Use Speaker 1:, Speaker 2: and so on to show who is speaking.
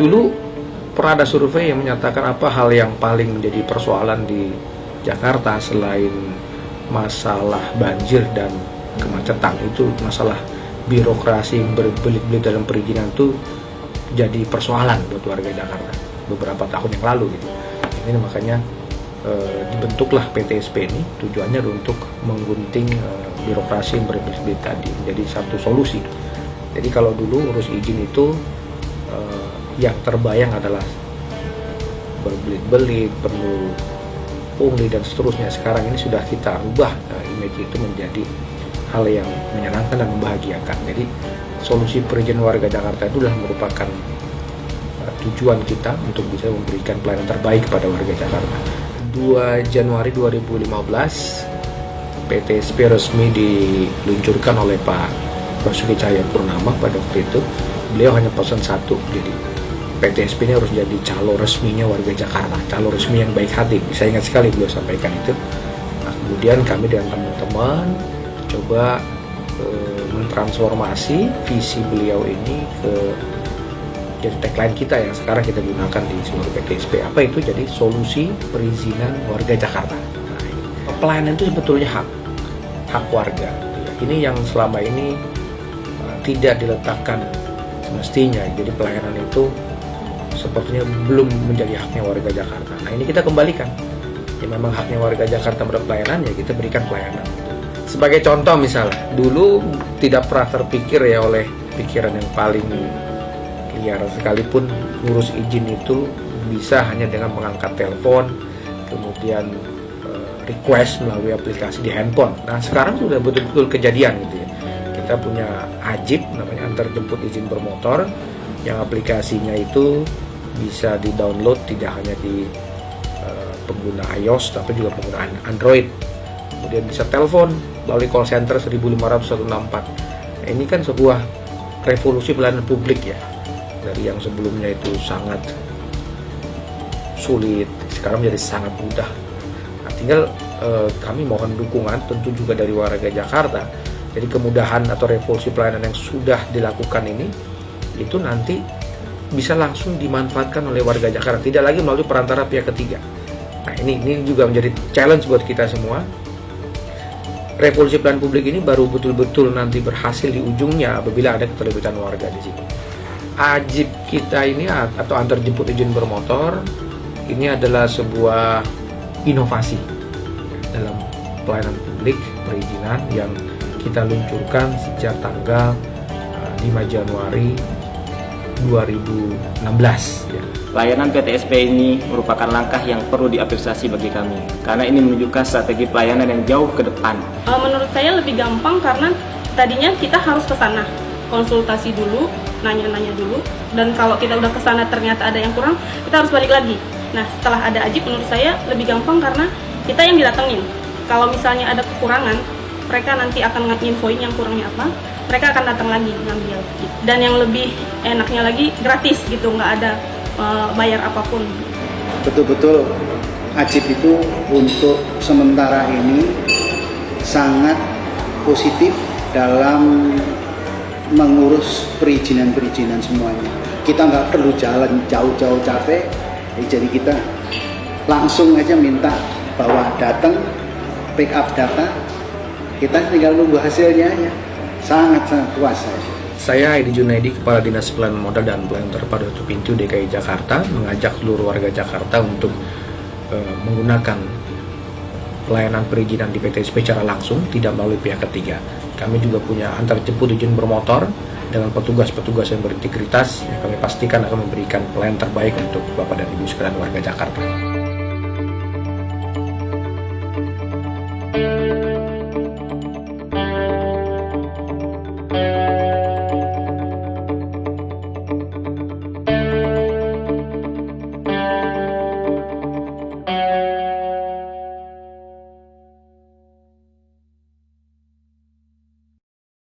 Speaker 1: Dulu pernah ada survei yang menyatakan apa hal yang paling menjadi persoalan di Jakarta selain masalah banjir dan kemacetan, itu masalah birokrasi yang berbelit-belit dalam perizinan itu jadi persoalan buat warga Jakarta beberapa tahun yang lalu gitu. Ini makanya dibentuklah PTSP ini, tujuannya untuk menggunting birokrasi yang berbelit-belit tadi menjadi satu solusi. Jadi kalau dulu urus izin itu yang terbayang adalah berbelit-belit, penuh pungli dan seterusnya. Sekarang ini sudah kita rubah image itu menjadi hal yang menyenangkan dan membahagiakan. Jadi solusi perizinan warga Jakarta itu adalah merupakan tujuan kita untuk bisa memberikan pelayanan terbaik kepada warga Jakarta. 2 Januari 2015 PTSP resmi diluncurkan oleh Pak Basuki Cahayapurnama pada waktu itu. Beliau hanya pesan satu, jadi PTSP ini harus jadi calo resminya warga Jakarta, calo resmi yang baik hati. Saya ingat sekali beliau sampaikan itu. Nah, kemudian kami dengan teman-teman coba mentransformasi visi beliau ini ke jadi tagline kita yang sekarang kita gunakan di seluruh PTSP. Apa itu? Jadi solusi perizinan warga Jakarta. Nah, pelayanan itu sebetulnya hak warga. Ini yang selama ini tidak diletakkan semestinya. Jadi pelayanan itu sepertinya belum menjadi haknya warga Jakarta. Nah, ini kita kembalikan. Ya memang haknya warga Jakarta pada pelayanan, ya kita berikan pelayanan. Sebagai contoh misalnya, dulu tidak pernah terpikir ya oleh pikiran yang paling liar sekalipun ngurus izin itu bisa hanya dengan mengangkat telepon, kemudian request melalui aplikasi di handphone. Nah, sekarang sudah betul-betul kejadian gitu ya. Kita punya Ajib, namanya antar jemput izin bermotor, yang aplikasinya itu bisa di-download tidak hanya di pengguna iOS tapi juga pengguna Android. Kemudian bisa telepon melalui call center 15414. Nah, ini kan sebuah revolusi pelayanan publik ya. Dari yang sebelumnya itu sangat sulit, sekarang menjadi sangat mudah. Nah, tinggal kami mohon dukungan tentu juga dari warga Jakarta. Jadi kemudahan atau revolusi pelayanan yang sudah dilakukan ini itu nanti bisa langsung dimanfaatkan oleh warga Jakarta, tidak lagi melalui perantara pihak ketiga. Nah, ini juga menjadi challenge buat kita semua. Revolusi pelayanan publik ini baru betul-betul nanti berhasil di ujungnya apabila ada keterlibatan warga di sini. Ajib kita ini atau antar jemput izin bermotor ini adalah sebuah inovasi dalam pelayanan publik perizinan yang kita luncurkan sejak tanggal 5 Januari 2016 ya.
Speaker 2: Layanan PTSP ini merupakan langkah yang perlu diapresiasi bagi kami karena ini menunjukkan strategi pelayanan yang jauh ke depan.
Speaker 3: Menurut saya lebih gampang karena tadinya kita harus ke sana konsultasi dulu, nanya-nanya dulu, dan kalau kita udah kesana ternyata ada yang kurang, kita harus balik lagi. Nah, setelah ada Ajib menurut saya lebih gampang karena kita yang didatengin. Kalau misalnya ada kekurangan, mereka nanti akan nginfoin yang kurangnya apa, mereka akan datang lagi ngambil. Dan yang lebih enaknya lagi gratis gitu, nggak ada bayar apapun.
Speaker 4: Betul-betul Ajib itu untuk sementara ini sangat positif dalam mengurus perizinan semuanya. Kita nggak perlu jalan jauh-jauh capek, jadi kita langsung aja minta bahwa datang, pick up data, kita tinggal nunggu hasilnya aja. Sangat-sangat puas saya.
Speaker 1: Saya Edi Junaidi, Kepala Dinas Pelayanan Modal dan Pelayanan Terpadu Satu Pintu DKI Jakarta, mengajak seluruh warga Jakarta untuk menggunakan pelayanan perizinan di PTSP secara langsung, tidak melalui pihak ketiga. Kami juga punya antar jemput izin bermotor dengan petugas-petugas yang berintegritas yang kami pastikan akan memberikan pelayanan terbaik untuk Bapak dan Ibu sekalian warga Jakarta.